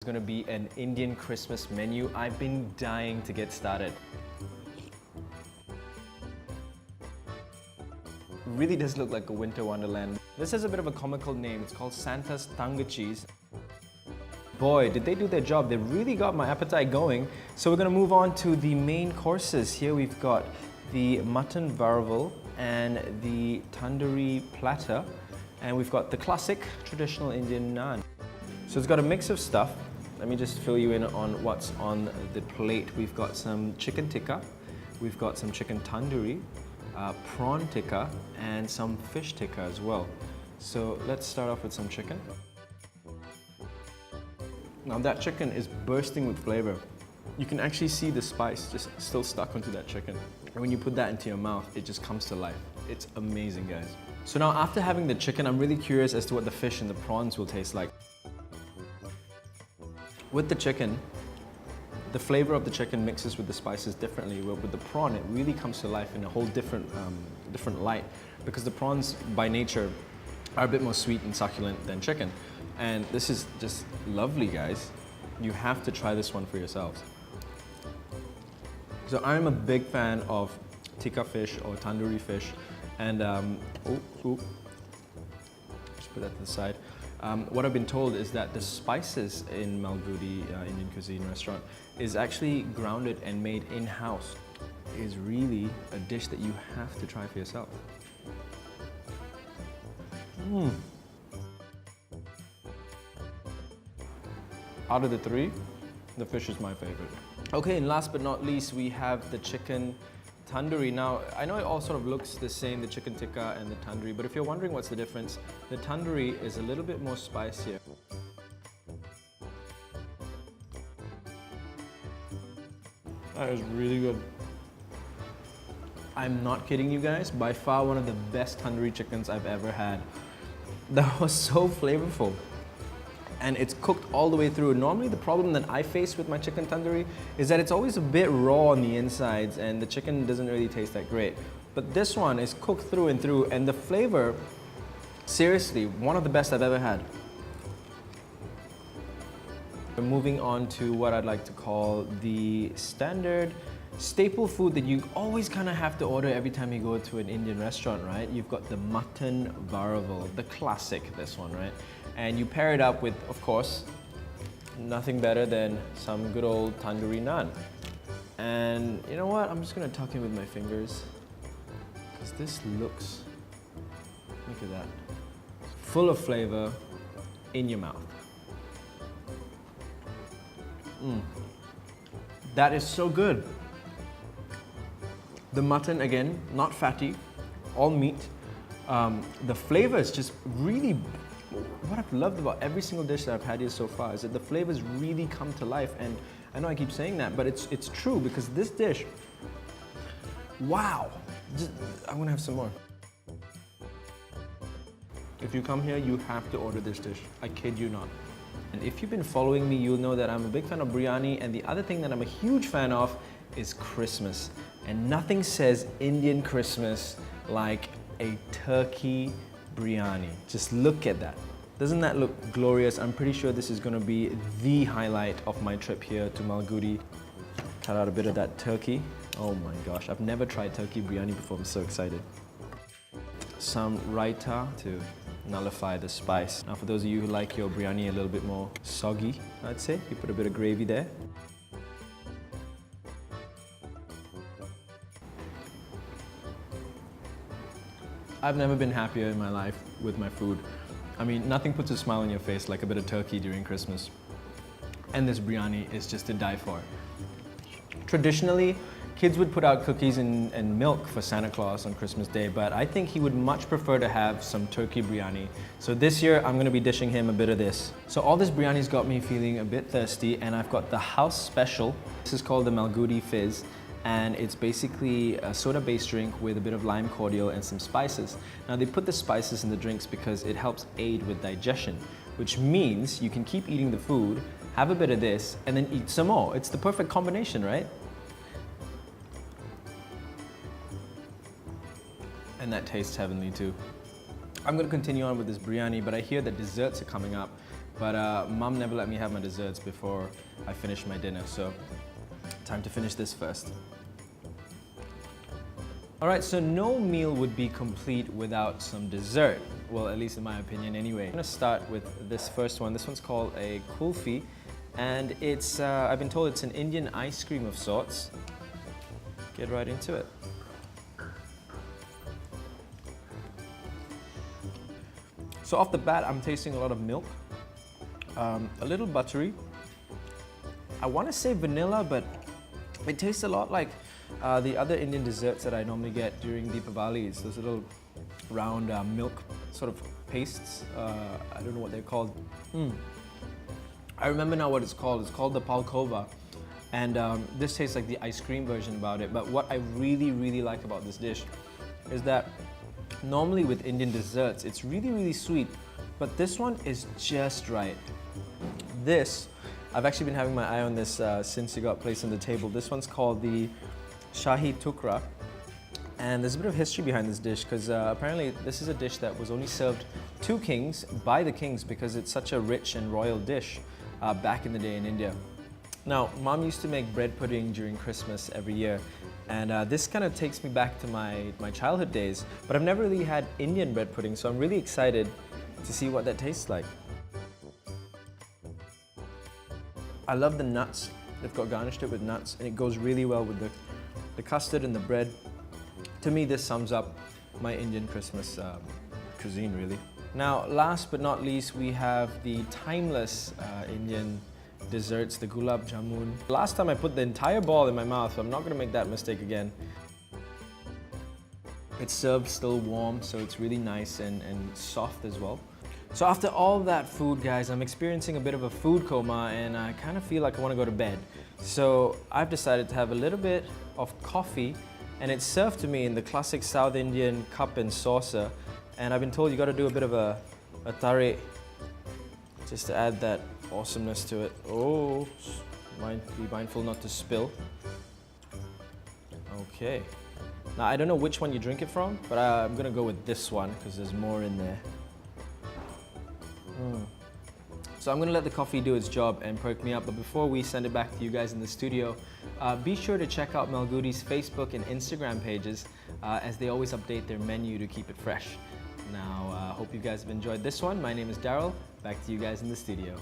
It's gonna be an Indian Christmas menu. I've been dying to get started. Really does look like a winter wonderland. This has a bit of a comical name. It's called Santa's Tangachis. Boy, did they do their job. They really got my appetite going. So we're gonna move on to the main courses. Here we've got the mutton varavel and the tandoori platter. And we've got the classic traditional Indian naan. So it's got a mix of stuff. Let me just fill you in on what's on the plate. We've got some chicken tikka, we've got some chicken tandoori, prawn tikka, and some fish tikka as well. So let's start off with some chicken. Now that chicken is bursting with flavor. You can actually see the spice just still stuck onto that chicken. And when you put that into your mouth, it just comes to life. It's amazing, guys. So now after having the chicken, I'm really curious as to what the fish and the prawns will taste like. With the chicken, the flavor of the chicken mixes with the spices differently. Where with the prawn, it really comes to life in a whole different light, because the prawns by nature are a bit more sweet and succulent than chicken. And this is just lovely, guys. You have to try this one for yourselves. So I'm a big fan of tikka fish or tandoori fish, and just put that to the side. What I've been told is that the spices in Malgudi Indian Cuisine Restaurant is actually grounded and made in-house. It is really a dish that you have to try for yourself. Out of the three, the fish is my favorite. Okay, and last but not least, we have the chicken tandoori. Now, I know it all sort of looks the same, the chicken tikka and the tandoori, but if you're wondering what's the difference, the tandoori is a little bit more spicier. That is really good. I'm not kidding you guys, by far one of the best tandoori chickens I've ever had. That was so flavorful. And it's cooked all the way through. Normally the problem that I face with my chicken tandoori is that it's always a bit raw on the insides and the chicken doesn't really taste that great. But this one is cooked through and through, and the flavor, seriously, one of the best I've ever had. We're moving on to what I'd like to call the standard staple food that you always kind of have to order every time you go to an Indian restaurant, right? You've got the mutton varavel, the classic, this one, right? And you pair it up with, of course, nothing better than some good old tandoori naan. And you know what? I'm just gonna tuck in with my fingers, because this looks, look at that, full of flavor in your mouth. That is so good. The mutton, again, not fatty, all meat. The flavor is just really, what I've loved about every single dish that I've had here so far is that the flavors really come to life. And I know I keep saying that, but it's true, because this dish, wow. I'm gonna have some more. If you come here, you have to order this dish. I kid you not. And if you've been following me, you'll know that I'm a big fan of biryani, and the other thing that I'm a huge fan of is Christmas. And nothing says Indian Christmas like a turkey biryani. Just look at that. Doesn't that look glorious? I'm pretty sure this is going to be the highlight of my trip here to Malgudi. Cut out a bit of that turkey. Oh my gosh, I've never tried turkey biryani before. I'm so excited. Some raita to nullify the spice. Now for those of you who like your biryani a little bit more soggy, I'd say, you put a bit of gravy there. I've never been happier in my life with my food. I mean, nothing puts a smile on your face like a bit of turkey during Christmas. And this biryani is just to die for. Traditionally, kids would put out cookies and milk for Santa Claus on Christmas Day, but I think he would much prefer to have some turkey biryani. So this year, I'm gonna be dishing him a bit of this. So all this biryani's got me feeling a bit thirsty, and I've got the house special. This is called the Malgudi Fizz, and it's basically a soda-based drink with a bit of lime cordial and some spices. Now they put the spices in the drinks because it helps aid with digestion, which means you can keep eating the food, have a bit of this, and then eat some more. It's the perfect combination, right? And that tastes heavenly too. I'm gonna continue on with this biryani, but I hear that desserts are coming up. But Mum never let me have my desserts before I finish my dinner, so time to finish this first. Alright, so no meal would be complete without some dessert. Well, at least in my opinion anyway. I'm gonna start with this first one. This one's called a kulfi, and it's, I've been told it's an Indian ice cream of sorts. Get right into it. So off the bat, I'm tasting a lot of milk, a little buttery. I want to say vanilla, but it tastes a lot like the other Indian desserts that I normally get during Deepavali. It's those little round milk sort of pastes. I don't know what they're called. I remember now what it's called. It's called the palkova. And this tastes like the ice cream version about it. But what I really, really like about this dish is that normally with Indian desserts, it's really, really sweet. But this one is just right. This, I've actually been having my eye on this since it got placed on the table. This one's called the Shahi Tukra. And there's a bit of history behind this dish because apparently this is a dish that was only served to kings by the kings because it's such a rich and royal dish back in the day in India. Now, Mom used to make bread pudding during Christmas every year, and this kind of takes me back to my childhood days, but I've never really had Indian bread pudding, so I'm really excited to see what that tastes like. I love the nuts. They've got garnished it with nuts, and it goes really well with the custard and the bread. To me, this sums up my Indian Christmas cuisine, really. Now, last but not least, we have the timeless Indian desserts, the gulab jamun. Last time I put the entire ball in my mouth, so I'm not going to make that mistake again. It's served still warm, so it's really nice and soft as well. So after all that food, guys, I'm experiencing a bit of a food coma and I kind of feel like I want to go to bed. So I've decided to have a little bit of coffee, and it's served to me in the classic South Indian cup and saucer. And I've been told you got to do a bit of a tare just to add that awesomeness to it. Oh, be mindful not to spill. Okay. Now, I don't know which one you drink it from, but I'm gonna go with this one because there's more in there. So I'm gonna let the coffee do its job and perk me up, but before we send it back to you guys in the studio, be sure to check out Malgudi's Facebook and Instagram pages as they always update their menu to keep it fresh. Now, hope you guys have enjoyed this one. My name is Daryl. Back to you guys in the studio.